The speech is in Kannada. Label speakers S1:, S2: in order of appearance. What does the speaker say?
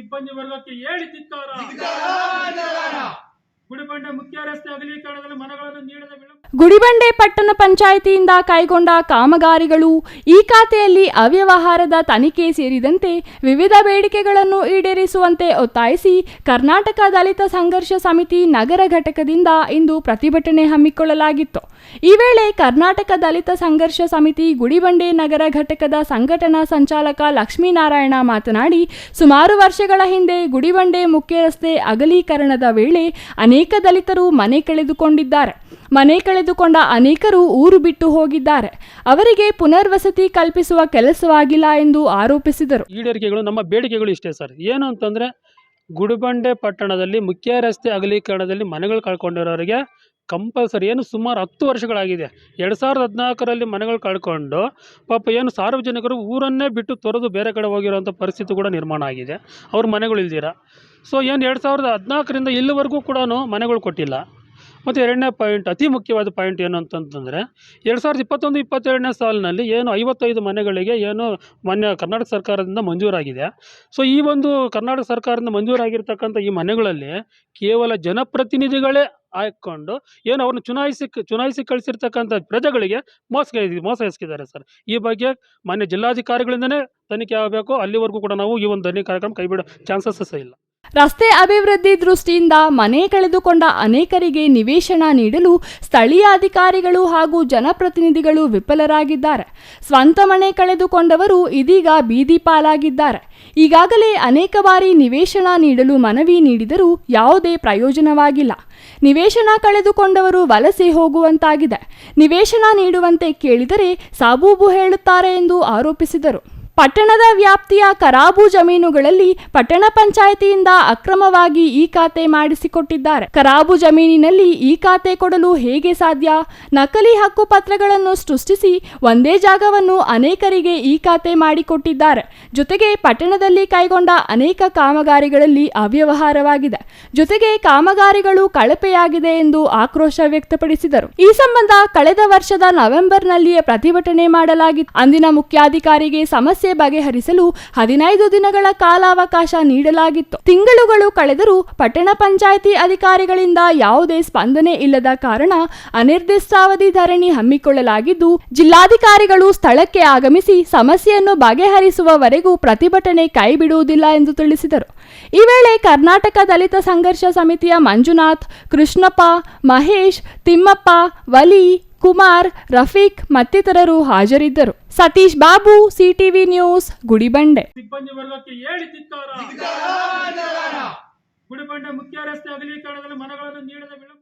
S1: ಸಿಬ್ಬಂದಿ ವರ್ಗಕ್ಕೆ ಹೇಳಿ ಧಿಕ್ಕಾರ. ಗುಡಿಬಂಡೆ ಮುಖ್ಯ ರಸ್ತೆ ಅಗಲೀಕರಣದಲ್ಲಿ ಮನೆಗಳನ್ನು ನೀಡದ ವಿಳಂಬ.
S2: ಗುಡಿಬಂಡೆ ಪಟ್ಟಣ ಪಂಚಾಯಿತಿಯಿಂದ ಕೈಗೊಂಡ ಕಾಮಗಾರಿಗಳು, ಈ ಖಾತೆಯಲ್ಲಿ ಅವ್ಯವಹಾರದ ತನಿಖೆ ಸೇರಿದಂತೆ ವಿವಿಧ ಬೇಡಿಕೆಗಳನ್ನು ಈಡೇರಿಸುವಂತೆ ಒತ್ತಾಯಿಸಿ ಕರ್ನಾಟಕ ದಲಿತ ಸಂಘರ್ಷ ಸಮಿತಿ ನಗರ ಘಟಕದಿಂದ ಇಂದು ಪ್ರತಿಭಟನೆ ಹಮ್ಮಿಕೊಳ್ಳಲಾಗಿತ್ತು. ಈ ವೇಳೆ ಕರ್ನಾಟಕ ದಲಿತ ಸಂಘರ್ಷ ಸಮಿತಿ ಗುಡಿಬಂಡೆ ನಗರ ಘಟಕದ ಸಂಘಟನಾ ಸಂಚಾಲಕ ಲಕ್ಷ್ಮೀನಾರಾಯಣ ಮಾತನಾಡಿ, ಸುಮಾರು ವರ್ಷಗಳ ಹಿಂದೆ ಗುಡಿಬಂಡೆ ಮುಖ್ಯ ರಸ್ತೆ ಅಗಲೀಕರಣದ ವೇಳೆ ಅನೇಕ ದಲಿತರು ಮನೆ ಕಳೆದುಕೊಂಡಿದ್ದಾರೆ. ಮನೆ ಕಳೆದುಕೊಂಡ ಅನೇಕರು ಊರು ಬಿಟ್ಟು ಹೋಗಿದ್ದಾರೆ. ಅವರಿಗೆ ಪುನರ್ವಸತಿ ಕಲ್ಪಿಸುವ ಕೆಲಸವಾಗಿಲ್ಲ ಎಂದು ಆರೋಪಿಸಿದರು.
S1: ಈಡೇರಿಕೆಗಳು ನಮ್ಮ ಬೇಡಿಕೆಗಳು ಇಷ್ಟೇ ಸರ್. ಏನು ಅಂತಂದರೆ, ಗುಡಿಬಂಡೆ ಪಟ್ಟಣದಲ್ಲಿ ಮುಖ್ಯ ರಸ್ತೆ ಅಗಲೀಕರಣದಲ್ಲಿ ಮನೆಗಳು ಕಳ್ಕೊಂಡಿರೋರಿಗೆ ಕಂಪಲ್ಸರಿ, ಏನು ಸುಮಾರು 10 ವರ್ಷಗಳಾಗಿದೆ. 2014ರಲ್ಲಿ ಮನೆಗಳು ಕಳ್ಕೊಂಡು ಪಾಪ ಏನು ಸಾರ್ವಜನಿಕರು ಊರನ್ನೇ ಬಿಟ್ಟು ತೊರೆದು ಬೇರೆ ಕಡೆ ಹೋಗಿರೋಂಥ ಪರಿಸ್ಥಿತಿ ಕೂಡ ನಿರ್ಮಾಣ ಆಗಿದೆ. ಅವ್ರ ಮನೆಗಳು ಇಲ್ದಿರ. ಸೊ ಏನು 2014ರಿಂದ ಇಲ್ಲಿವರೆಗೂ ಕೂಡ ಮನೆಗಳು ಕೊಟ್ಟಿಲ್ಲ. ಮತ್ತು ಎರಡನೇ ಪಾಯಿಂಟ್, ಅತಿ ಮುಖ್ಯವಾದ ಪಾಯಿಂಟ್ ಏನು ಅಂತಂತಂದರೆ, 2021-22ನೇ ಸಾಲಿನಲ್ಲಿ ಏನು 55 ಮನೆಗಳಿಗೆ ಏನು ಮಾನ್ಯ ಕರ್ನಾಟಕ ಸರ್ಕಾರದಿಂದ ಮಂಜೂರಾಗಿದೆ. ಸೊ ಈ ಒಂದು ಕರ್ನಾಟಕ ಸರ್ಕಾರದಿಂದ ಮಂಜೂರಾಗಿರ್ತಕ್ಕಂಥ ಈ ಮನೆಗಳಲ್ಲಿ ಕೇವಲ ಜನಪ್ರತಿನಿಧಿಗಳೇ ಹಾಕ್ಕೊಂಡು ಏನು ಅವ್ರನ್ನ ಚುನಾಯಿಸಿ ಕಳಿಸಿರ್ತಕ್ಕಂಥ ಪ್ರಜೆಗಳಿಗೆ ಮೋಸ ಎಸಗಿದ್ದಾರೆ ಸರ್. ಈ ಬಗ್ಗೆ ಮಾನ್ಯ ಜಿಲ್ಲಾಧಿಕಾರಿಗಳಿಂದನೇ ತನಿಖೆ ಆಗಬೇಕು. ಅಲ್ಲಿವರೆಗೂ ಕೂಡ ನಾವು ಈ ಒಂದು ಧರಣಿ ಕಾರ್ಯಕ್ರಮ ಕೈಬಿಡೋ ಚಾನ್ಸಸ್ ಇಲ್ಲ.
S2: ರಸ್ತೆ ಅಭಿವೃದ್ಧಿ ದೃಷ್ಟಿಯಿಂದ ಮನೆ ಕಳೆದುಕೊಂಡ ಅನೇಕರಿಗೆ ನಿವೇಶನ ನೀಡಲು ಸ್ಥಳೀಯ ಅಧಿಕಾರಿಗಳು ಹಾಗೂ ಜನಪ್ರತಿನಿಧಿಗಳು ವಿಫಲರಾಗಿದ್ದಾರೆ. ಸ್ವಂತ ಮನೆ ಕಳೆದುಕೊಂಡವರು ಇದೀಗ ಬೀದಿ ಪಾಲಾಗಿದ್ದಾರೆ. ಈಗಾಗಲೇ ಅನೇಕ ಬಾರಿ ನಿವೇಶನ ನೀಡಲು ಮನವಿ ನೀಡಿದರೂ ಯಾವುದೇ ಪ್ರಯೋಜನವಾಗಿಲ್ಲ. ನಿವೇಶನ ಕಳೆದುಕೊಂಡವರು ವಲಸೆ ಹೋಗುವಂತಾಗಿದೆ. ನಿವೇಶನ ನೀಡುವಂತೆ ಕೇಳಿದರೆ ಸಾಬೂಬು ಹೇಳುತ್ತಾರೆ ಎಂದು ಆರೋಪಿಸಿದರು. ಪಟ್ಟಣದ ವ್ಯಾಪ್ತಿಯ ಕರಾಬು ಜಮೀನುಗಳಲ್ಲಿ ಪಟ್ಟಣ ಪಂಚಾಯಿತಿಯಿಂದ ಅಕ್ರಮವಾಗಿ ಈ ಖಾತೆ ಮಾಡಿಸಿಕೊಟ್ಟಿದ್ದಾರೆ. ಕರಾಬು ಜಮೀನಿನಲ್ಲಿ ಈ ಖಾತೆ ಕೊಡಲು ಹೇಗೆ ಸಾಧ್ಯ? ನಕಲಿ ಹಕ್ಕು ಪತ್ರಗಳನ್ನು ಸೃಷ್ಟಿಸಿ ಒಂದೇ ಜಾಗವನ್ನು ಅನೇಕರಿಗೆ ಈ ಖಾತೆ ಮಾಡಿಕೊಟ್ಟಿದ್ದಾರೆ. ಜೊತೆಗೆ ಪಟ್ಟಣದಲ್ಲಿ ಕೈಗೊಂಡ ಅನೇಕ ಕಾಮಗಾರಿಗಳಲ್ಲಿ ಅವ್ಯವಹಾರವಾಗಿದೆ. ಜೊತೆಗೆ ಕಾಮಗಾರಿಗಳು ಕಳಪೆಯಾಗಿದೆ ಎಂದು ಆಕ್ರೋಶ ವ್ಯಕ್ತಪಡಿಸಿದರು. ಈ ಸಂಬಂಧ ಕಳೆದ ವರ್ಷದ ನವೆಂಬರ್ನಲ್ಲಿಯೇ ಪ್ರತಿಭಟನೆ ಮಾಡಲಾಗಿತ್ತು. ಅಂದಿನ ಮುಖ್ಯಾಧಿಕಾರಿಗೆ ಸಮಸ್ಯೆ ಬಗೆಹರಿಸಲು 15 ದಿನಗಳ ಕಾಲಾವಕಾಶ ನೀಡಲಾಗಿತ್ತು. ತಿಂಗಳುಗಳು ಕಳೆದರೂ ಪಟ್ಟಣ ಪಂಚಾಯಿತಿ ಅಧಿಕಾರಿಗಳಿಂದ ಯಾವುದೇ ಸ್ಪಂದನೆ ಇಲ್ಲದ ಕಾರಣ ಅನಿರ್ದಿಷ್ಟಾವಧಿ ಧರಣಿ ಹಮ್ಮಿಕೊಳ್ಳಲಾಗಿದ್ದು, ಜಿಲ್ಲಾಧಿಕಾರಿಗಳು ಸ್ಥಳಕ್ಕೆ ಆಗಮಿಸಿ ಸಮಸ್ಯೆಯನ್ನು ಬಗೆಹರಿಸುವವರೆಗೂ ಪ್ರತಿಭಟನೆ ಕೈಬಿಡುವುದಿಲ್ಲ ಎಂದು ತಿಳಿಸಿದರು. ಈ ವೇಳೆ ಕರ್ನಾಟಕ ದಲಿತ ಸಂಘರ್ಷ ಸಮಿತಿಯ ಮಂಜುನಾಥ್, ಕೃಷ್ಣಪ್ಪ, ಮಹೇಶ್, ತಿಮ್ಮಪ್ಪ, ವಲಿ, ಕುಮಾರ್, ರಫೀಕ್ ಮತ್ತಿತರರು ಹಾಜರಿದ್ದರು. Satish Babu, CTV news, Gudibande.
S1: ಸಿಬ್ಬಂದಿ ವರ್ಗಕ್ಕೆ ಹೇಳಿ ಧಿಕ್ಕಾರ. ಗುಡಿಬಂಡೆ ಮುಖ್ಯ ರಸ್ತೆ ಅಗಲೀಕರಣದಲ್ಲಿ ಮನೆಗಳನ್ನು ನೀಡದ ವಿಳಂಬ.